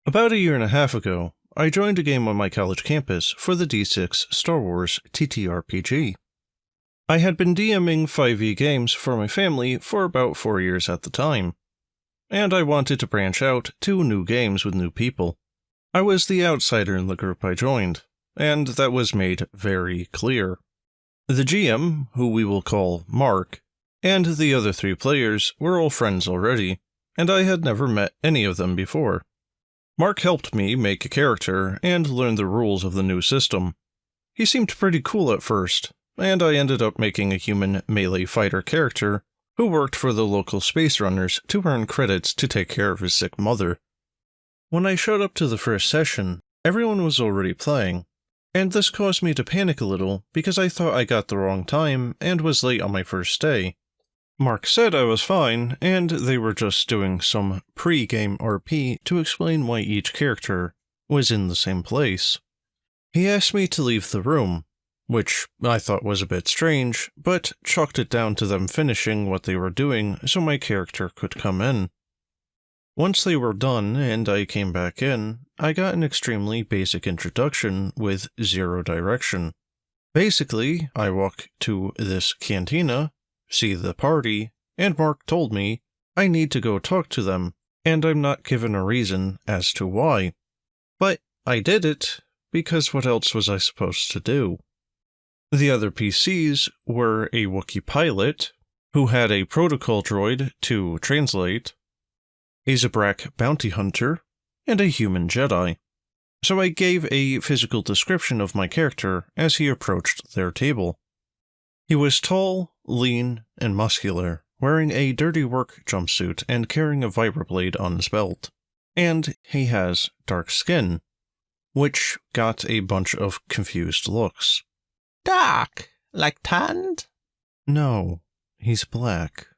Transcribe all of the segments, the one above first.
About a year and a half ago, I joined a game on my college campus for the D6 Star Wars TTRPG. I had been DMing 5e games for my family for about 4 years at the time, and I wanted to branch out to new games with new people. I was the outsider in the group I joined, and that was made very clear. The GM, who we will call Mark, and the other 3 players were all friends already, and I had never met any of them before. Mark helped me make a character and learn the rules of the new system. He seemed pretty cool at first, and I ended up making a human melee fighter character who worked for the local space runners to earn credits to take care of his sick mother. When I showed up to the first session, everyone was already playing, and this caused me to panic a little because I thought I got the wrong time and was late on my first day. Mark said I was fine, and they were just doing some pre-game RP to explain why each character was in the same place. He asked me to leave the room, which I thought was a bit strange, but chalked it down to them finishing what they were doing so my character could come in. Once they were done and I came back in, I got an extremely basic introduction with 0 direction. Basically, I walk to this cantina, see the party, and Mark told me I need to go talk to them, and I'm not given a reason as to why. But I did it, because what else was I supposed to do? The other PCs were a Wookiee pilot, who had a protocol droid to translate, a Zabrak bounty hunter, and a human Jedi. So I gave a physical description of my character as he approached their table. He was tall, lean, and muscular, wearing a dirty work jumpsuit and carrying a vibroblade on his belt. And he has dark skin, which got a bunch of confused looks. Dark? Like tanned? No, he's black.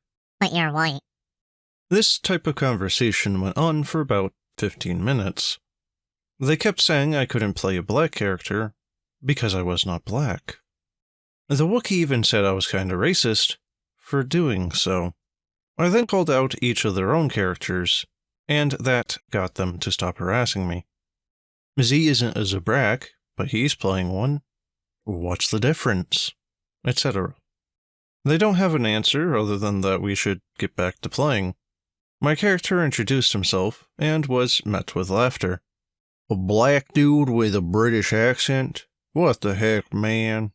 But you're white. This type of conversation went on for about 15 minutes. They kept saying I couldn't play a black character because I was not black. The Wookiee even said I was kinda racist for doing so. I then called out each of their own characters, and that got them to stop harassing me. Z isn't a Zabrak, but he's playing one. What's the difference? Etc. They don't have an answer other than that we should get back to playing. My character introduced himself and was met with laughter. A black dude with a British accent? What the heck, man?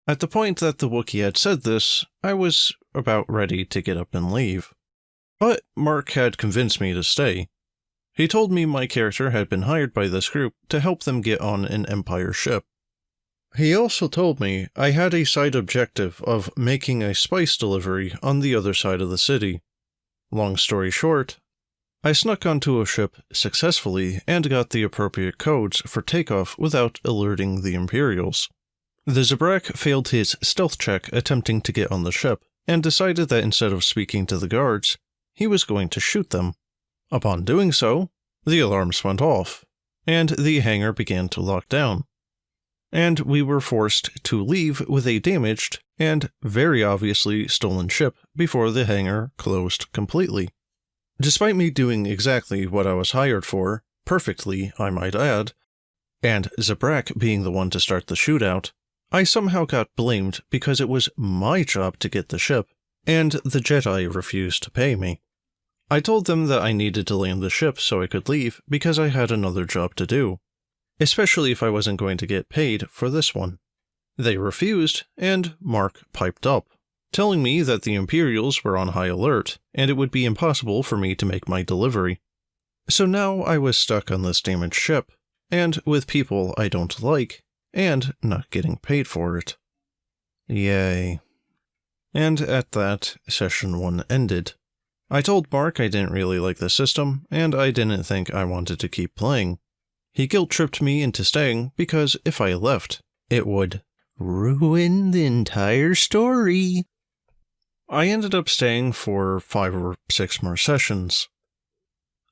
At the point that the Wookiee had said this, I was about ready to get up and leave. But Mark had convinced me to stay. He told me my character had been hired by this group to help them get on an Empire ship. He also told me I had a side objective of making a spice delivery on the other side of the city. Long story short, I snuck onto a ship successfully and got the appropriate codes for takeoff without alerting the Imperials. The Zabrak failed his stealth check attempting to get on the ship, and decided that instead of speaking to the guards, he was going to shoot them. Upon doing so, the alarms went off, and the hangar began to lock down. And we were forced to leave with a damaged and very obviously stolen ship before the hangar closed completely. Despite me doing exactly what I was hired for, perfectly I might add, and Zabrak being the one to start the shootout, I somehow got blamed because it was my job to get the ship, and the Jedi refused to pay me. I told them that I needed to land the ship so I could leave because I had another job to do, especially if I wasn't going to get paid for this one. They refused, and Mark piped up, telling me that the Imperials were on high alert, and it would be impossible for me to make my delivery. So now I was stuck on this damaged ship, and with people I don't like, and not getting paid for it. Yay. And at that, session 1 ended. I told Mark I didn't really like the system, and I didn't think I wanted to keep playing. He guilt-tripped me into staying because if I left, it would ruin the entire story. I ended up staying for 5 or 6 more sessions.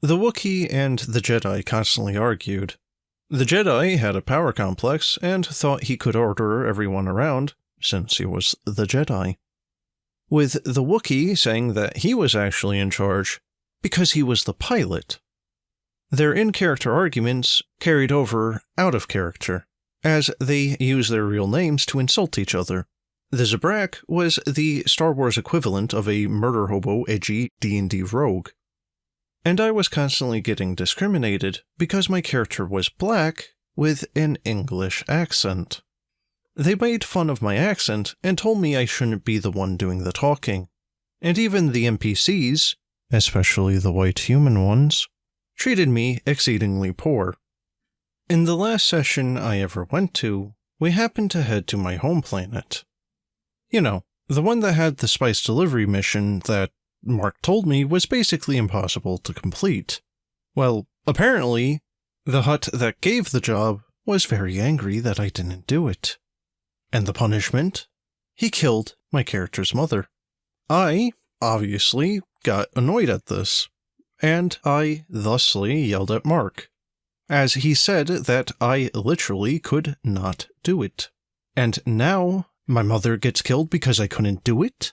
The Wookiee and the Jedi constantly argued. The Jedi had a power complex and thought he could order everyone around, since he was the Jedi. With the Wookiee saying that he was actually in charge because he was the pilot. Their in-character arguments carried over out of character, as they use their real names to insult each other. The Zabrak was the Star Wars equivalent of a murder hobo edgy D&D rogue. And I was constantly getting discriminated because my character was black with an English accent. They made fun of my accent and told me I shouldn't be the one doing the talking. And even the NPCs, especially the white human ones, treated me exceedingly poor. In the last session I ever went to, we happened to head to my home planet. You know, the one that had the spice delivery mission that Mark told me was basically impossible to complete. Well, apparently, the hut that gave the job was very angry that I didn't do it. And the punishment? He killed my character's mother. I, obviously, got annoyed at this, and I thusly yelled at Mark, as he said that I literally could not do it. And now my mother gets killed because I couldn't do it?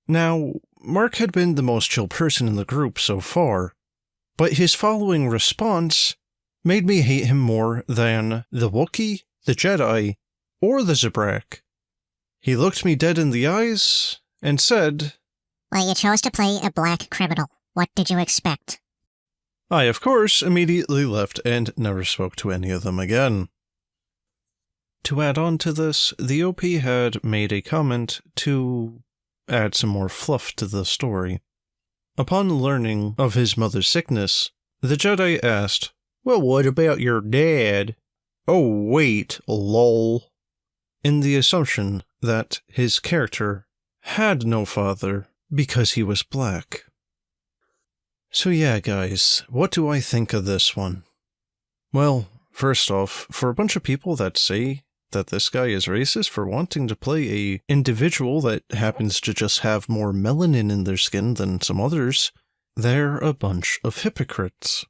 Now, Mark had been the most chill person in the group so far, but his following response made me hate him more than the Wookiee, the Jedi, or the Zabrak. He looked me dead in the eyes and said, "Well, you chose to play a black criminal. What did you expect?" I, of course, immediately left and never spoke to any of them again. To add on to this, the OP had made a comment to add some more fluff to the story. Upon learning of his mother's sickness, the Jedi asked, "Well, what about your dad?" "Oh, wait, lol." In the assumption that his character had no father because he was black. So yeah, guys, what do I think of this one? Well, first off, for a bunch of people that say that this guy is racist for wanting to play a individual that happens to just have more melanin in their skin than some others, they're a bunch of hypocrites.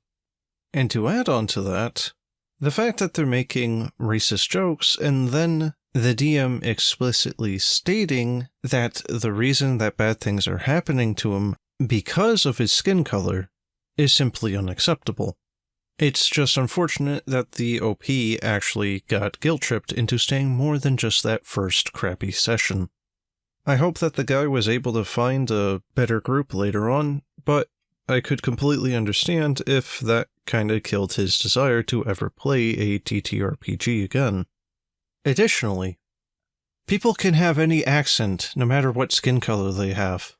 And to add on to that, the fact that they're making racist jokes and then the DM explicitly stating that the reason that bad things are happening to him because of his skin color is simply unacceptable. It's just unfortunate that the OP actually got guilt-tripped into staying more than just that first crappy session. I hope that the guy was able to find a better group later on, but I could completely understand if that kinda killed his desire to ever play a TTRPG again. Additionally, people can have any accent no matter what skin color they have.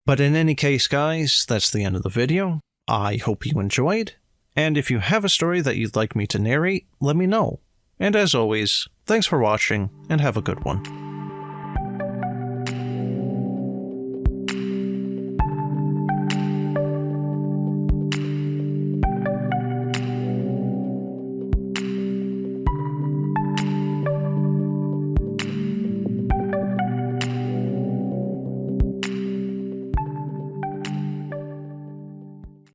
But in any case, guys, that's the end of the video. I hope you enjoyed, and if you have a story that you'd like me to narrate, let me know. And as always, thanks for watching, and have a good one.